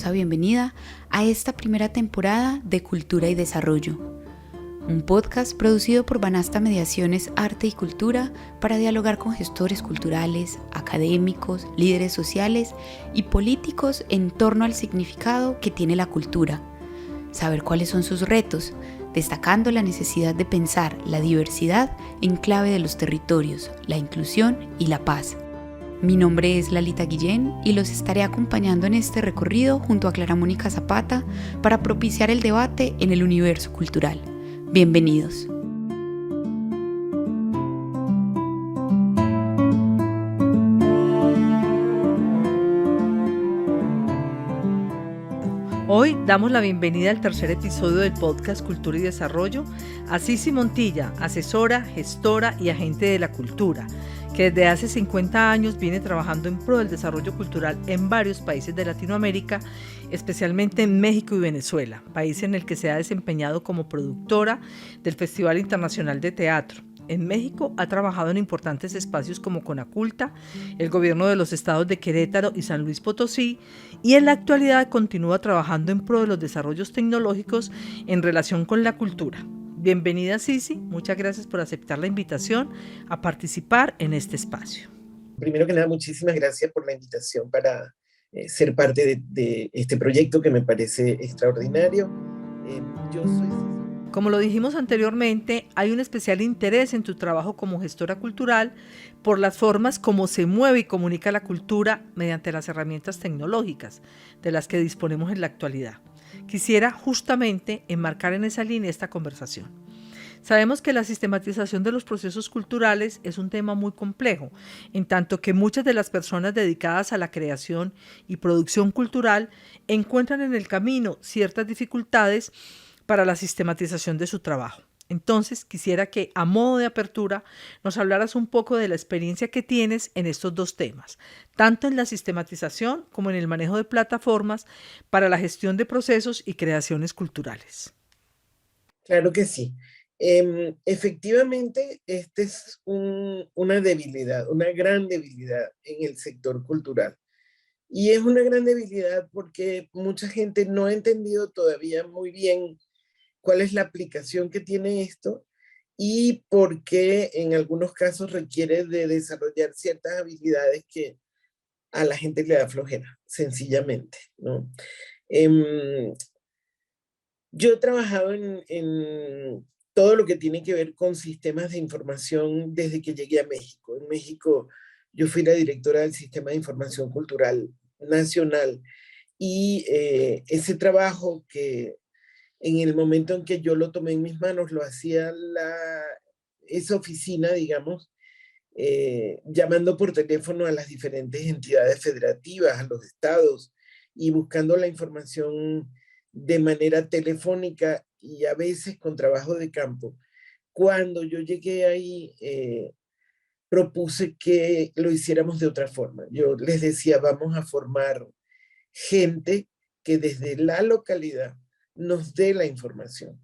calurosa bienvenida a esta primera temporada de Cultura y Desarrollo, un podcast producido por Banasta Mediaciones Arte y Cultura para dialogar con gestores culturales, académicos, líderes sociales y políticos en torno al significado que tiene la cultura, saber cuáles son sus retos, destacando la necesidad de pensar la diversidad en clave de los territorios, la inclusión y la paz. Mi nombre es Lalita Guillén y los estaré acompañando en este recorrido junto a Clara Mónica Zapata para propiciar el debate en el universo cultural. Bienvenidos. Hoy damos la bienvenida al tercer episodio del podcast Cultura y Desarrollo a Sisi Montilla, asesora, gestora y agente de la cultura, que desde hace 50 años viene trabajando en pro del desarrollo cultural en varios países de Latinoamérica, especialmente en México y Venezuela, país en el que se ha desempeñado como productora del Festival Internacional de Teatro. En México ha trabajado en importantes espacios como Conaculta, el gobierno de los estados de Querétaro y San Luis Potosí, y en la actualidad continúa trabajando en pro de los desarrollos tecnológicos en relación con la cultura. Bienvenida, Sisi, muchas gracias por aceptar la invitación a participar en este espacio. Primero que nada, muchísimas gracias por la invitación para ser parte de este proyecto que me parece extraordinario. Yo soy Sisi. Como lo dijimos anteriormente, hay un especial interés en tu trabajo como gestora cultural por las formas como se mueve y comunica la cultura mediante las herramientas tecnológicas de las que disponemos en la actualidad. Quisiera justamente enmarcar en esa línea esta conversación. Sabemos que la sistematización de los procesos culturales es un tema muy complejo, en tanto que muchas de las personas dedicadas a la creación y producción cultural encuentran en el camino ciertas dificultades para la sistematización de su trabajo. Entonces, quisiera que, a modo de apertura, nos hablaras un poco de la experiencia que tienes en estos dos temas, tanto en la sistematización como en el manejo de plataformas para la gestión de procesos y creaciones culturales. Claro que sí. Efectivamente, esta es una debilidad, una gran debilidad en el sector cultural. Y es una gran debilidad porque mucha gente no ha entendido todavía muy bien cuál es la aplicación que tiene esto y por qué en algunos casos requiere de desarrollar ciertas habilidades que a la gente le da flojera, sencillamente, ¿no? Yo he trabajado en todo lo que tiene que ver con sistemas de información desde que llegué a México. En México yo fui la directora del Sistema de Información Cultural Nacional y ese trabajo que en el momento en que yo lo tomé en mis manos, lo hacía esa oficina, digamos, llamando por teléfono a las diferentes entidades federativas, a los estados, y buscando la información de manera telefónica y a veces con trabajo de campo. Cuando yo llegué ahí, propuse que lo hiciéramos de otra forma. Yo les decía, vamos a formar gente que desde la localidad nos dé la información.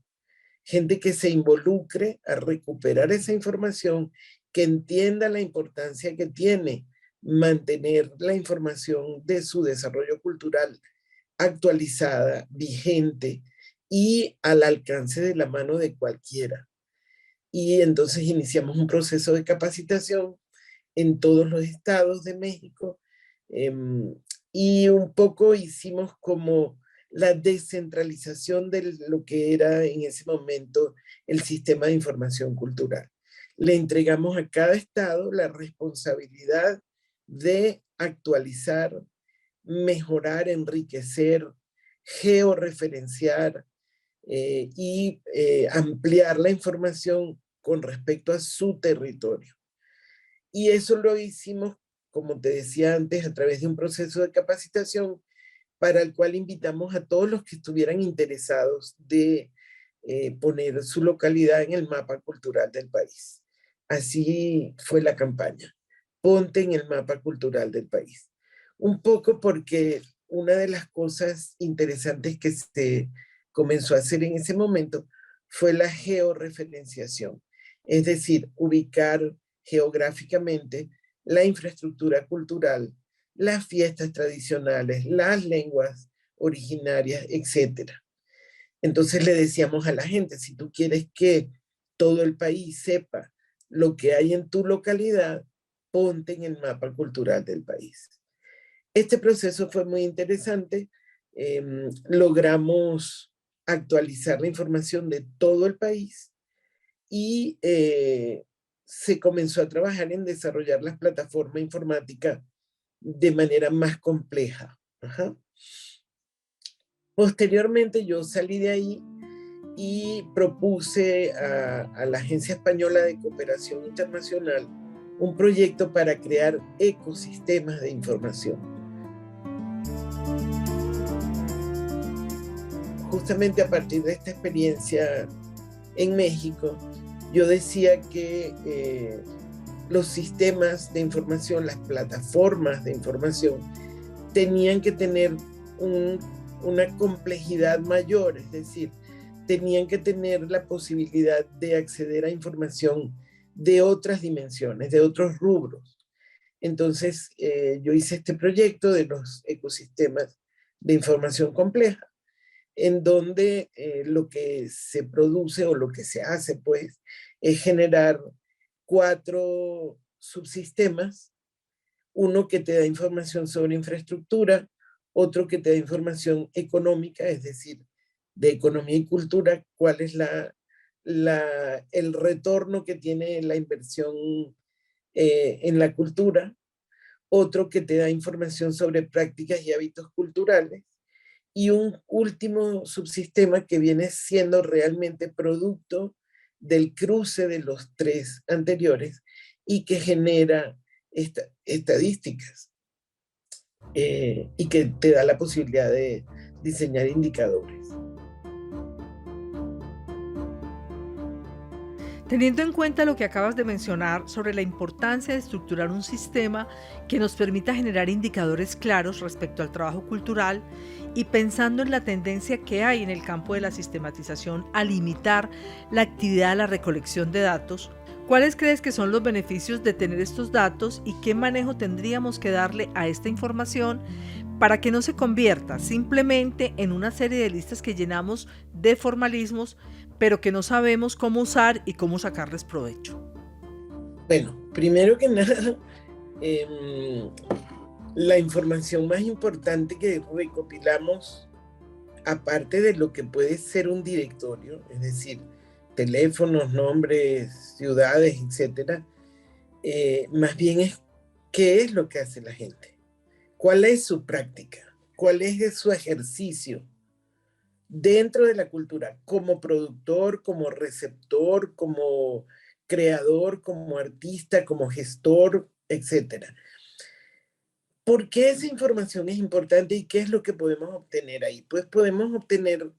Gente que se involucre a recuperar esa información, que entienda la importancia que tiene mantener la información de su desarrollo cultural actualizada, vigente y al alcance de la mano de cualquiera. Y entonces iniciamos un proceso de capacitación en todos los estados de México y un poco hicimos como la descentralización de lo que era en ese momento el sistema de información cultural. Le entregamos a cada estado la responsabilidad de actualizar, mejorar, enriquecer, georreferenciar y ampliar la información con respecto a su territorio. Y eso lo hicimos, como te decía antes, a través de un proceso de capacitación para el cual invitamos a todos los que estuvieran interesados de poner su localidad en el mapa cultural del país. Así fue la campaña. Ponte en el mapa cultural del país. Un poco porque una de las cosas interesantes que se comenzó a hacer en ese momento fue la georreferenciación, es decir, ubicar geográficamente la infraestructura cultural, las fiestas tradicionales, las lenguas originarias, etc. Entonces le decíamos a la gente, si tú quieres que todo el país sepa lo que hay en tu localidad, ponte en el mapa cultural del país. Este proceso fue muy interesante. Logramos actualizar la información de todo el país y se comenzó a trabajar en desarrollar las plataformas informáticas de manera más compleja. Ajá. Posteriormente yo salí de ahí y propuse a la Agencia Española de Cooperación Internacional un proyecto para crear ecosistemas de información. Justamente a partir de esta experiencia en México, yo decía que los sistemas de información, las plataformas de información, tenían que tener una complejidad mayor, es decir, tenían que tener la posibilidad de acceder a información de otras dimensiones, de otros rubros. Entonces, yo hice este proyecto de los ecosistemas de información compleja, en donde lo que se produce o lo que se hace, pues, es generar 4 subsistemas, uno que te da información sobre infraestructura, otro que te da información económica, es decir, de economía y cultura, cuál es el retorno que tiene la inversión en la cultura, otro que te da información sobre prácticas y hábitos culturales, y un último subsistema que viene siendo realmente producto del cruce de los 3 anteriores y que genera estadísticas y que te da la posibilidad de diseñar indicadores. Teniendo en cuenta lo que acabas de mencionar sobre la importancia de estructurar un sistema que nos permita generar indicadores claros respecto al trabajo cultural y pensando en la tendencia que hay en el campo de la sistematización a limitar la actividad de la recolección de datos, ¿cuáles crees que son los beneficios de tener estos datos y qué manejo tendríamos que darle a esta información para que no se convierta simplemente en una serie de listas que llenamos de formalismos, pero que no sabemos cómo usar y cómo sacarles provecho? Bueno, primero que nada, la información más importante que recopilamos, aparte de lo que puede ser un directorio, es decir, teléfonos, nombres, ciudades, etcétera, más bien es qué es lo que hace la gente, cuál es su práctica, cuál es su ejercicio dentro de la cultura, como productor, como receptor, como creador, como artista, como gestor, etcétera. ¿Por qué esa información es importante y qué es lo que podemos obtener ahí? Pues podemos obtener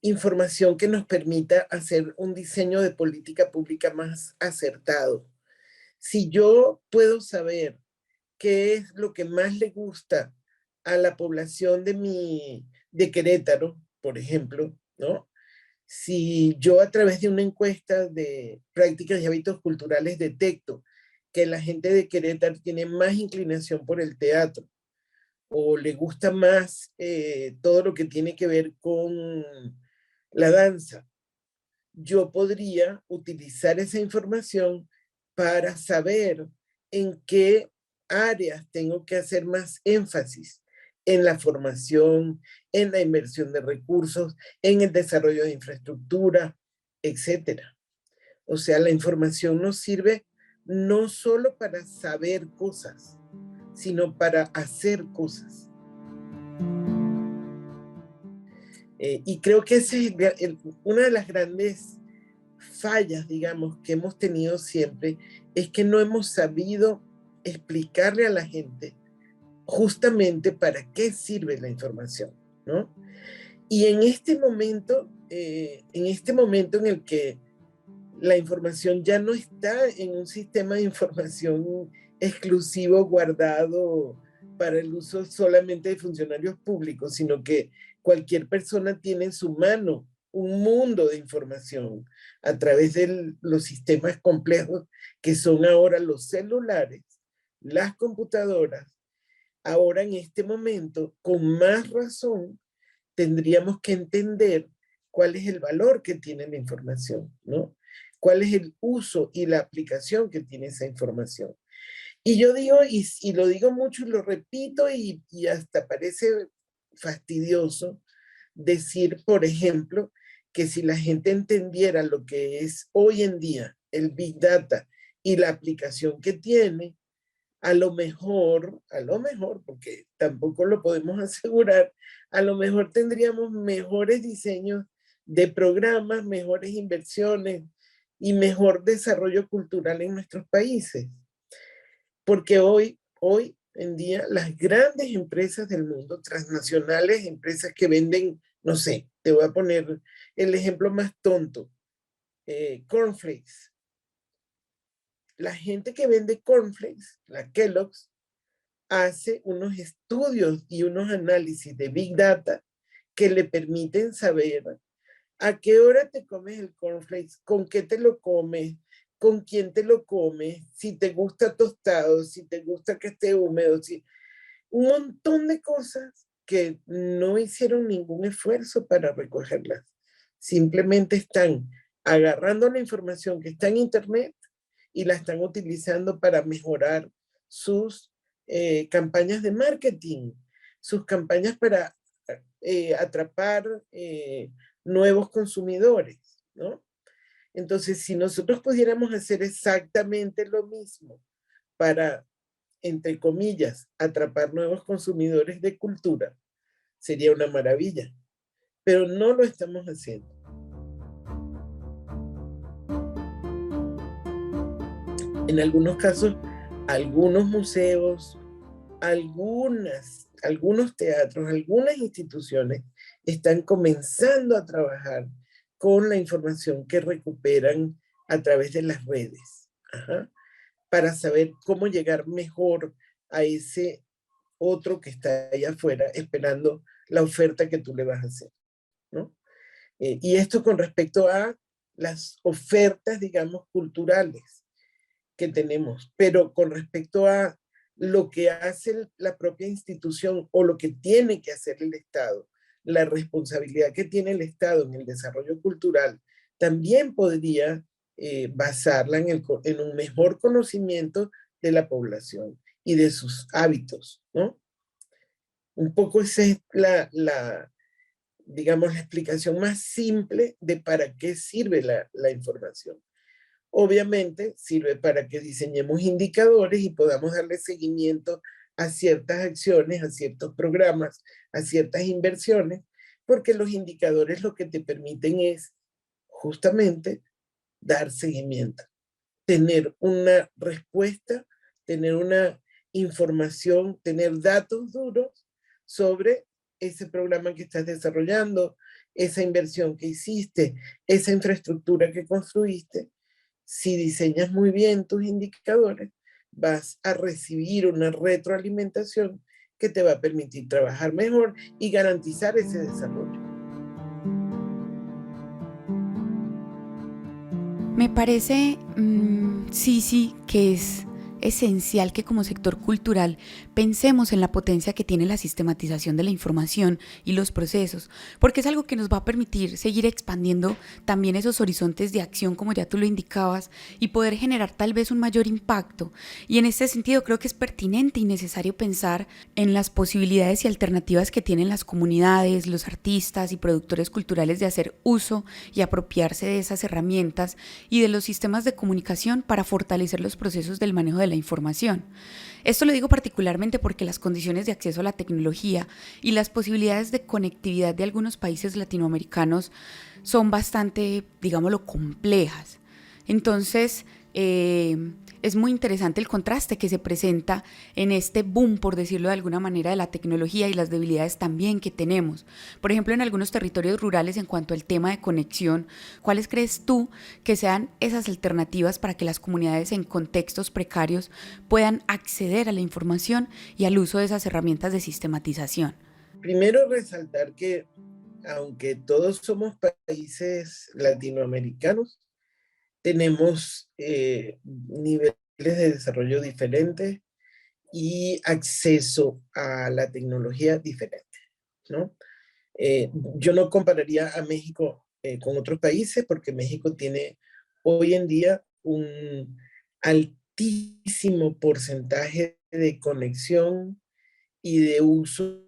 información que nos permita hacer un diseño de política pública más acertado. Si yo puedo saber qué es lo que más le gusta a la población de Querétaro, por ejemplo, ¿no? Si yo a través de una encuesta de prácticas y hábitos culturales detecto que la gente de Querétaro tiene más inclinación por el teatro o le gusta más todo lo que tiene que ver con la danza, yo podría utilizar esa información para saber en qué áreas tengo que hacer más énfasis en la formación, en la inversión de recursos, en el desarrollo de infraestructura, etcétera. O sea, la información nos sirve no solo para saber cosas, sino para hacer cosas. Y creo que esa es una de las grandes fallas, digamos, que hemos tenido siempre, es que no hemos sabido explicarle a la gente justamente para qué sirve la información, ¿no? Y en este momento en el que la información ya no está en un sistema de información exclusivo guardado para el uso solamente de funcionarios públicos, sino que cualquier persona tiene en su mano un mundo de información a través de los sistemas complejos que son ahora los celulares, las computadoras. Ahora en este momento, con más razón, tendríamos que entender cuál es el valor que tiene la información, ¿no? Cuál es el uso y la aplicación que tiene esa información. Y yo digo, y lo digo mucho y lo repito, y hasta parece fastidioso decir, por ejemplo, que si la gente entendiera lo que es hoy en día el Big Data y la aplicación que tiene, a lo mejor, porque tampoco lo podemos asegurar, a lo mejor tendríamos mejores diseños de programas, mejores inversiones y mejor desarrollo cultural en nuestros países. Porque hoy en día las grandes empresas del mundo, transnacionales, empresas que venden, no sé, te voy a poner el ejemplo más tonto, cornflakes. La gente que vende cornflakes, la Kellogg's, hace unos estudios y unos análisis de Big Data que le permiten saber a qué hora te comes el cornflakes, con qué te lo comes, con quién te lo comes, si te gusta tostado, si te gusta que esté húmedo, un montón de cosas que no hicieron ningún esfuerzo para recogerlas. Simplemente están agarrando la información que está en Internet y la están utilizando para mejorar sus campañas de marketing, sus campañas para atrapar nuevos consumidores, ¿no? Entonces, si nosotros pudiéramos hacer exactamente lo mismo para, entre comillas, atrapar nuevos consumidores de cultura, sería una maravilla, pero no lo estamos haciendo. En algunos casos, algunos museos, algunos teatros, algunas instituciones están comenzando a trabajar con la información que recuperan a través de las redes, para saber cómo llegar mejor a ese otro que está allá afuera esperando la oferta que tú le vas a hacer, ¿no? Y esto con respecto a las ofertas, digamos, culturales que tenemos, pero con respecto a lo que hace la propia institución o lo que tiene que hacer el Estado, la responsabilidad que tiene el Estado en el desarrollo cultural, también podría basarla en un mejor conocimiento de la población y de sus hábitos, ¿no? Un poco esa es digamos, la explicación más simple de para qué sirve la información. Obviamente sirve para que diseñemos indicadores y podamos darle seguimiento a ciertas acciones, a ciertos programas, a ciertas inversiones, porque los indicadores lo que te permiten es justamente dar seguimiento, tener una respuesta, tener una información, tener datos duros sobre ese programa que estás desarrollando, esa inversión que hiciste, esa infraestructura que construiste. Si diseñas muy bien tus indicadores, vas a recibir una retroalimentación que te va a permitir trabajar mejor y garantizar ese desarrollo. Me parece, sí, que es esencial que como sector cultural pensemos en la potencia que tiene la sistematización de la información y los procesos, porque es algo que nos va a permitir seguir expandiendo también esos horizontes de acción, como ya tú lo indicabas, y poder generar tal vez un mayor impacto. Y en este sentido creo que es pertinente y necesario pensar en las posibilidades y alternativas que tienen las comunidades, los artistas y productores culturales de hacer uso y apropiarse de esas herramientas y de los sistemas de comunicación para fortalecer los procesos del manejo de la información. Esto lo digo particularmente porque las condiciones de acceso a la tecnología y las posibilidades de conectividad de algunos países latinoamericanos son bastante, digámoslo, complejas. Entonces, es muy interesante el contraste que se presenta en este boom, por decirlo de alguna manera, de la tecnología y las debilidades también que tenemos. Por ejemplo, en algunos territorios rurales, en cuanto al tema de conexión, ¿cuáles crees tú que sean esas alternativas para que las comunidades en contextos precarios puedan acceder a la información y al uso de esas herramientas de sistematización? Primero, resaltar que aunque todos somos países latinoamericanos, tenemos niveles de desarrollo diferentes y acceso a la tecnología diferente, ¿no? Yo no compararía a México con otros países porque México tiene hoy en día un altísimo porcentaje de conexión y de uso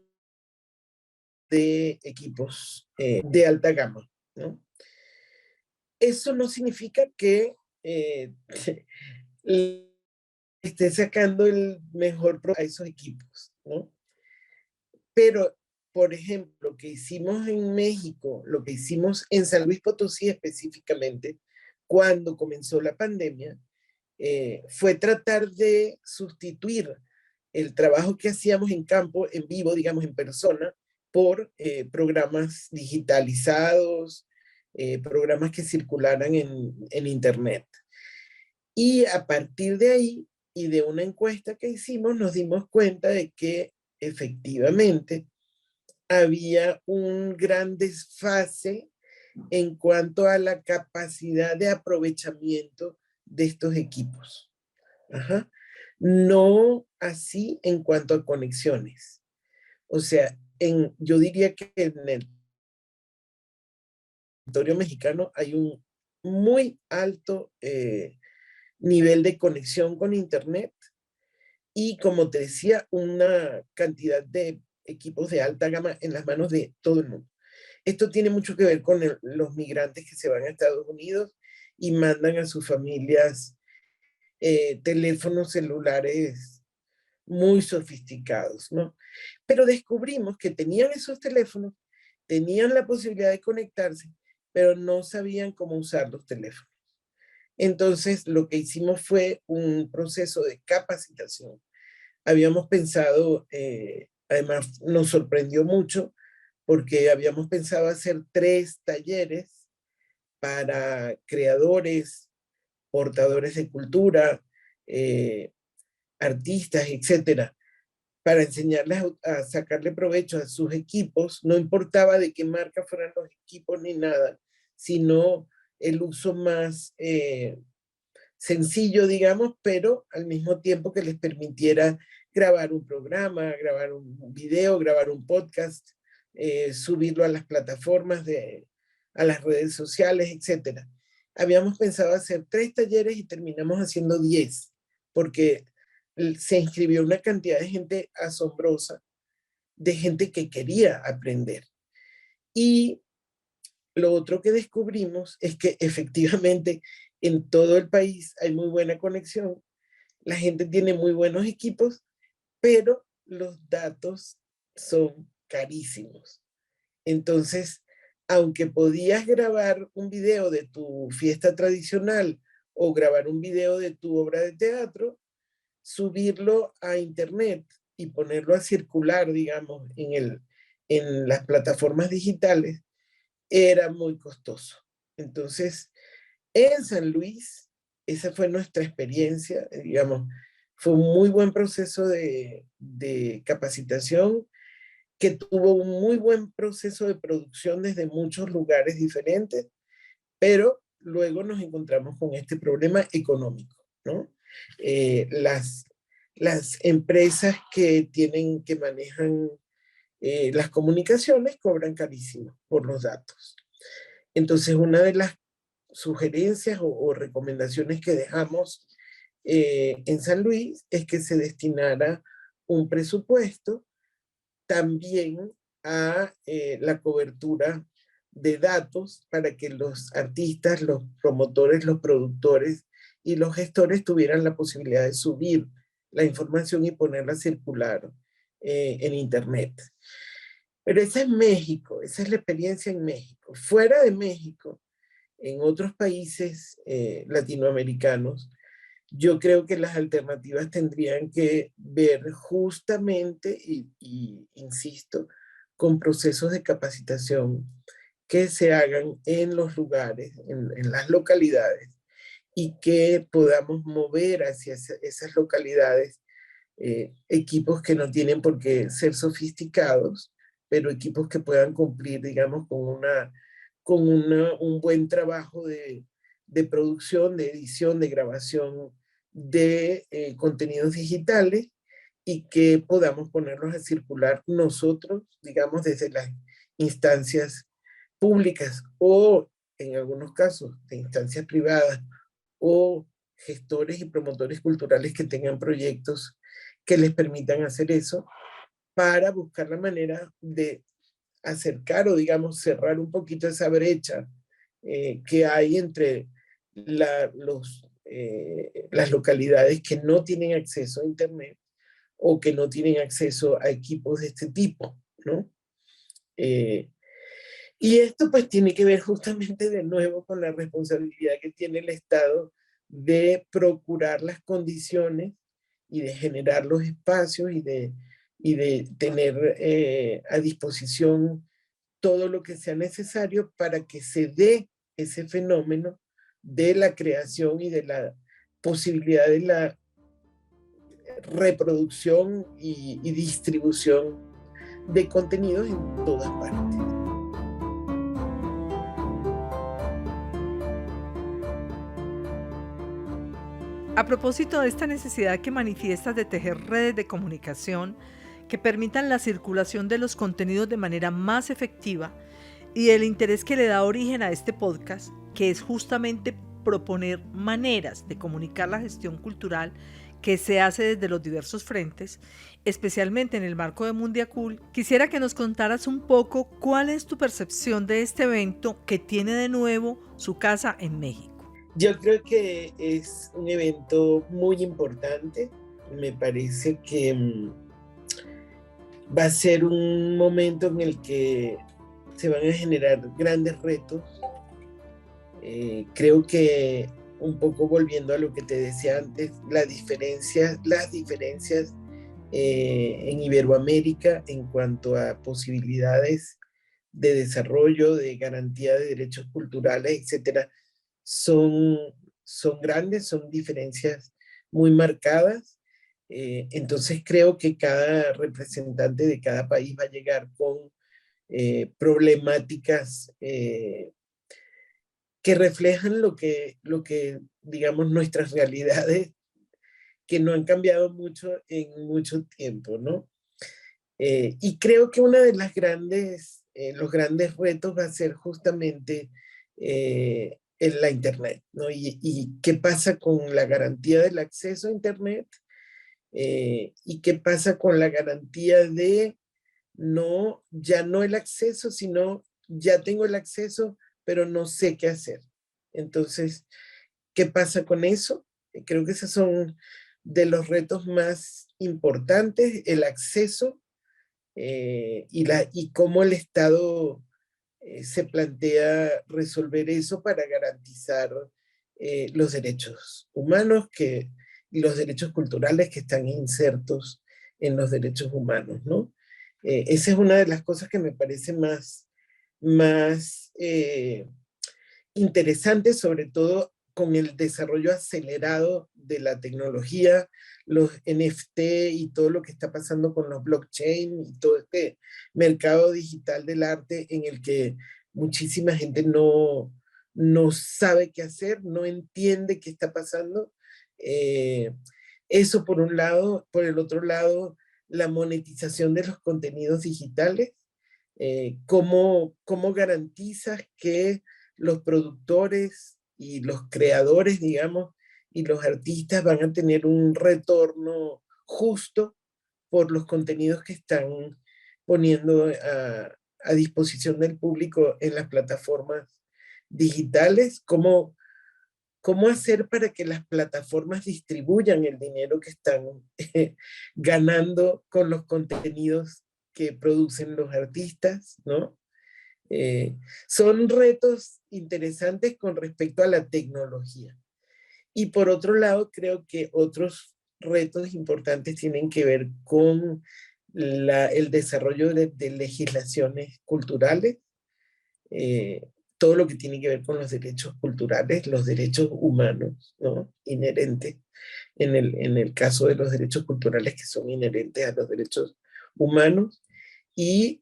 de equipos de alta gama, ¿no? Eso no significa que esté sacando el mejor a esos equipos, ¿no? Pero, por ejemplo, lo que hicimos en México, lo que hicimos en San Luis Potosí específicamente, cuando comenzó la pandemia, fue tratar de sustituir el trabajo que hacíamos en campo, en vivo, digamos, en persona, por programas digitalizados, programas que circularan en Internet. Y a partir de ahí y de una encuesta que hicimos, nos dimos cuenta de que efectivamente había un gran desfase en cuanto a la capacidad de aprovechamiento de estos equipos. Ajá. No así en cuanto a conexiones. O sea, yo diría que en el territorio mexicano hay un muy alto nivel de conexión con Internet y, como te decía, una cantidad de equipos de alta gama en las manos de todo el mundo. Esto tiene mucho que ver con los migrantes que se van a Estados Unidos y mandan a sus familias teléfonos celulares muy sofisticados, ¿no? Pero descubrimos que tenían esos teléfonos, tenían la posibilidad de conectarse, pero no sabían cómo usar los teléfonos. Entonces, lo que hicimos fue un proceso de capacitación. Habíamos pensado, además nos sorprendió mucho, porque habíamos pensado hacer 3 talleres para creadores, portadores de cultura, artistas, etcétera, para enseñarles a sacarle provecho a sus equipos. No importaba de qué marca fueran los equipos ni nada, sino el uso más sencillo, digamos, pero al mismo tiempo que les permitiera grabar un programa, grabar un video, grabar un podcast, subirlo a las plataformas, a las redes sociales, etc. Habíamos pensado hacer 3 talleres y terminamos haciendo 10, porque se inscribió una cantidad de gente asombrosa, de gente que quería aprender. Y lo otro que descubrimos es que efectivamente en todo el país hay muy buena conexión, la gente tiene muy buenos equipos, pero los datos son carísimos. Entonces, aunque podías grabar un video de tu fiesta tradicional o grabar un video de tu obra de teatro, subirlo a internet y ponerlo a circular, digamos, en las plataformas digitales, era muy costoso. Entonces, en San Luis, esa fue nuestra experiencia, digamos, fue un muy buen proceso de capacitación que tuvo un muy buen proceso de producción desde muchos lugares diferentes, pero luego nos encontramos con este problema económico, ¿no? Las empresas que manejan las comunicaciones cobran carísimo por los datos. Entonces, una de las sugerencias o recomendaciones que dejamos en San Luis es que se destinara un presupuesto también a la cobertura de datos para que los artistas, los promotores, los productores y los gestores tuvieran la posibilidad de subir la información y ponerla a circular en Internet. Pero esa es México, esa es la experiencia en México. Fuera de México, en otros países latinoamericanos, yo creo que las alternativas tendrían que ver justamente, y insisto, con procesos de capacitación que se hagan en los lugares, en las localidades, y que podamos mover hacia esas localidades equipos que no tienen por qué ser sofisticados, pero equipos que puedan cumplir, digamos, un buen trabajo de producción, de edición, de grabación de contenidos digitales y que podamos ponerlos a circular nosotros, digamos, desde las instancias públicas o en algunos casos de instancias privadas o gestores y promotores culturales que tengan proyectos que les permitan hacer eso para buscar la manera de acercar o digamos cerrar un poquito esa brecha que hay entre las localidades que no tienen acceso a internet o que no tienen acceso a equipos de este tipo, ¿no? Y esto pues tiene que ver justamente de nuevo con la responsabilidad que tiene el Estado de procurar las condiciones y de generar los espacios y de tener a disposición todo lo que sea necesario para que se dé ese fenómeno de la creación y de la posibilidad de la reproducción y distribución de contenidos en todas partes. A propósito de esta necesidad que manifiestas de tejer redes de comunicación que permitan la circulación de los contenidos de manera más efectiva y el interés que le da origen a este podcast, que es justamente proponer maneras de comunicar la gestión cultural que se hace desde los diversos frentes, especialmente en el marco de Mundiacult, quisiera que nos contaras un poco cuál es tu percepción de este evento que tiene de nuevo su casa en México. Yo creo que es un evento muy importante. Me parece que va a ser un momento en el que se van a generar grandes retos. Creo que un poco volviendo a lo que te decía antes, las diferencias en Iberoamérica en cuanto a posibilidades de desarrollo, de garantía de derechos culturales, etcétera, son grandes, son diferencias muy marcadas. Entonces creo que cada representante de cada país va a llegar con problemáticas que reflejan lo que, digamos, nuestras realidades que no han cambiado mucho en mucho tiempo, ¿no? Y creo que uno de los grandes retos va a ser justamente en la Internet, ¿no? Y qué pasa con la garantía del acceso a Internet y qué pasa con la garantía de ya no el acceso, sino ya tengo el acceso, pero no sé qué hacer. Entonces, ¿qué pasa con eso? Creo que esos son de los retos más importantes, el acceso y cómo el Estado se plantea resolver eso para garantizar los derechos humanos y los derechos culturales que están insertos en los derechos humanos, ¿no? Esa es una de las cosas que me parece más interesante, sobre todo con el desarrollo acelerado de la tecnología, los NFT y todo lo que está pasando con los blockchain y todo este mercado digital del arte en el que muchísima gente no sabe qué hacer, no entiende qué está pasando. Eso por un lado. Por el otro lado, la monetización de los contenidos digitales. ¿Cómo garantizas que los productores y los creadores, digamos, y los artistas van a tener un retorno justo por los contenidos que están poniendo a disposición del público en las plataformas digitales? ¿Cómo hacer para que las plataformas distribuyan el dinero que están ganando con los contenidos que producen los artistas, ¿no? Son retos interesantes con respecto a la tecnología. Y por otro lado, creo que otros retos importantes tienen que ver con el desarrollo de legislaciones culturales, todo lo que tiene que ver con los derechos culturales, los derechos humanos, ¿no? Inherentes, en el caso de los derechos culturales que son inherentes a los derechos humanos, y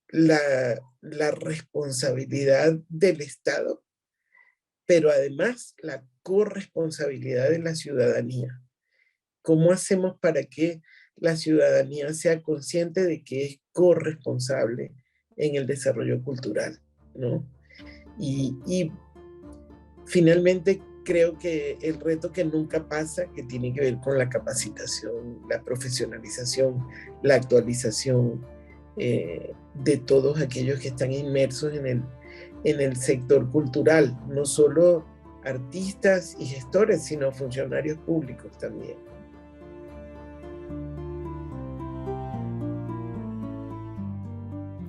la responsabilidad del Estado, pero además la corresponsabilidad de la ciudadanía. ¿Cómo hacemos para que la ciudadanía sea consciente de que es corresponsable en el desarrollo cultural, ¿no? Y finalmente creo que el reto que nunca pasa, que tiene que ver con la capacitación, la profesionalización, la actualización de todos aquellos que están inmersos en el sector cultural, no solo artistas y gestores, sino funcionarios públicos también.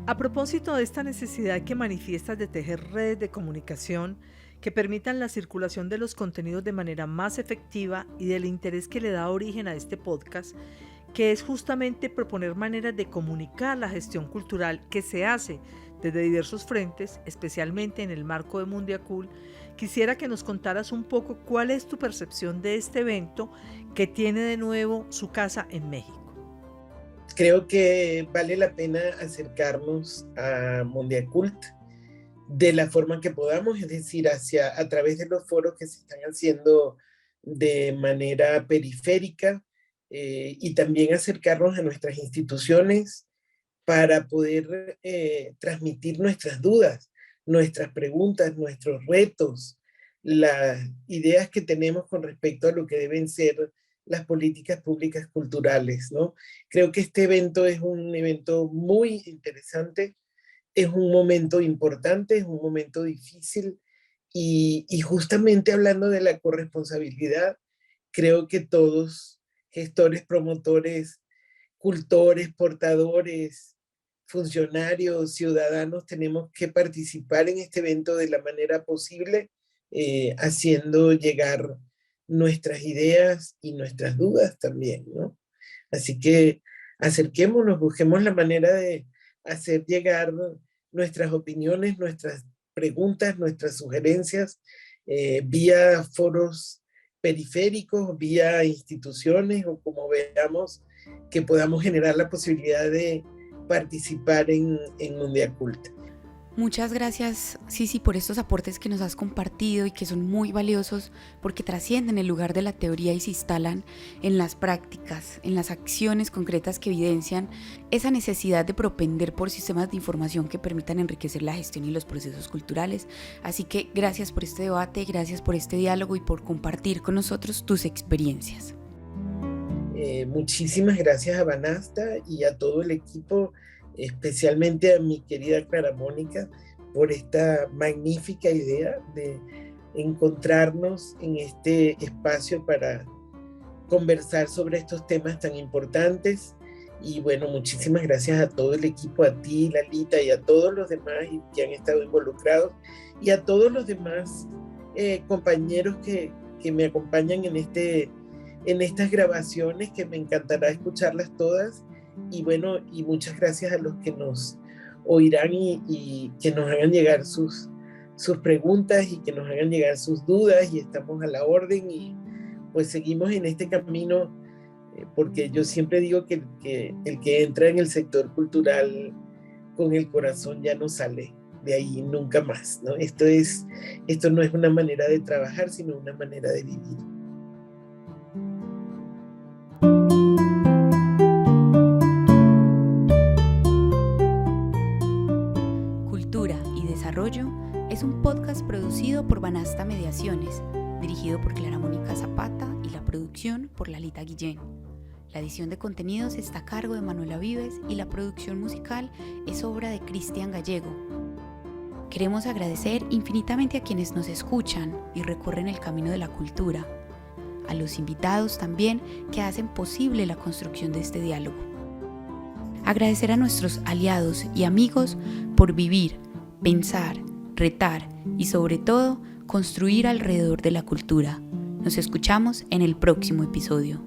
A propósito de esta necesidad que manifiestas de tejer redes de comunicación que permitan la circulación de los contenidos de manera más efectiva y del interés que le da origen a este podcast, que es justamente proponer maneras de comunicar la gestión cultural que se hace desde diversos frentes, especialmente en el marco de Mundiacult, quisiera que nos contaras un poco cuál es tu percepción de este evento que tiene de nuevo su casa en México. Creo que vale la pena acercarnos a Mundiacult de la forma que podamos, es decir, a través de los foros que se están haciendo de manera periférica y también acercarnos a nuestras instituciones para poder transmitir nuestras dudas, nuestras preguntas, nuestros retos, las ideas que tenemos con respecto a lo que deben ser las políticas públicas culturales, ¿no? Creo que este evento es un evento muy interesante, es un momento importante, es un momento difícil y justamente hablando de la corresponsabilidad, creo que todos, gestores, promotores, cultores, portadores, funcionarios, ciudadanos, tenemos que participar en este evento de la manera posible, haciendo llegar nuestras ideas y nuestras dudas también, ¿no? Así que acerquémonos, busquemos la manera de hacer llegar nuestras opiniones, nuestras preguntas, nuestras sugerencias, vía foros periféricos, vía instituciones o como veamos que podamos generar la posibilidad de participar en Mundiacult. Muchas gracias, Sisi, por estos aportes que nos has compartido y que son muy valiosos porque trascienden el lugar de la teoría y se instalan en las prácticas, en las acciones concretas que evidencian esa necesidad de propender por sistemas de información que permitan enriquecer la gestión y los procesos culturales. Así que gracias por este debate, gracias por este diálogo y por compartir con nosotros tus experiencias. Muchísimas gracias a Banasta y a todo el equipo, especialmente a mi querida Clara Mónica, por esta magnífica idea de encontrarnos en este espacio para conversar sobre estos temas tan importantes. Y bueno, muchísimas gracias a todo el equipo, a ti, Lalita, y a todos los demás que han estado involucrados, y a todos los demás compañeros que me acompañan en estas grabaciones, que me encantará escucharlas todas. Y bueno, y muchas gracias a los que nos oirán y que nos hagan llegar sus preguntas y que nos hagan llegar sus dudas, y estamos a la orden y pues seguimos en este camino, porque yo siempre digo que el que entra en el sector cultural con el corazón ya no sale de ahí nunca más, ¿no? Esto no es una manera de trabajar, sino una manera de vivir. Es un podcast producido por Banasta Mediaciones, dirigido por Clara Mónica Zapata y la producción por Lalita Guillén. La edición de contenidos está a cargo de Manuela Vives y la producción musical es obra de Cristian Gallego. Queremos agradecer infinitamente a quienes nos escuchan y recorren el camino de la cultura, a los invitados también que hacen posible la construcción de este diálogo. Agradecer a nuestros aliados y amigos por vivir, pensar, retar y sobre todo construir alrededor de la cultura. Nos escuchamos en el próximo episodio.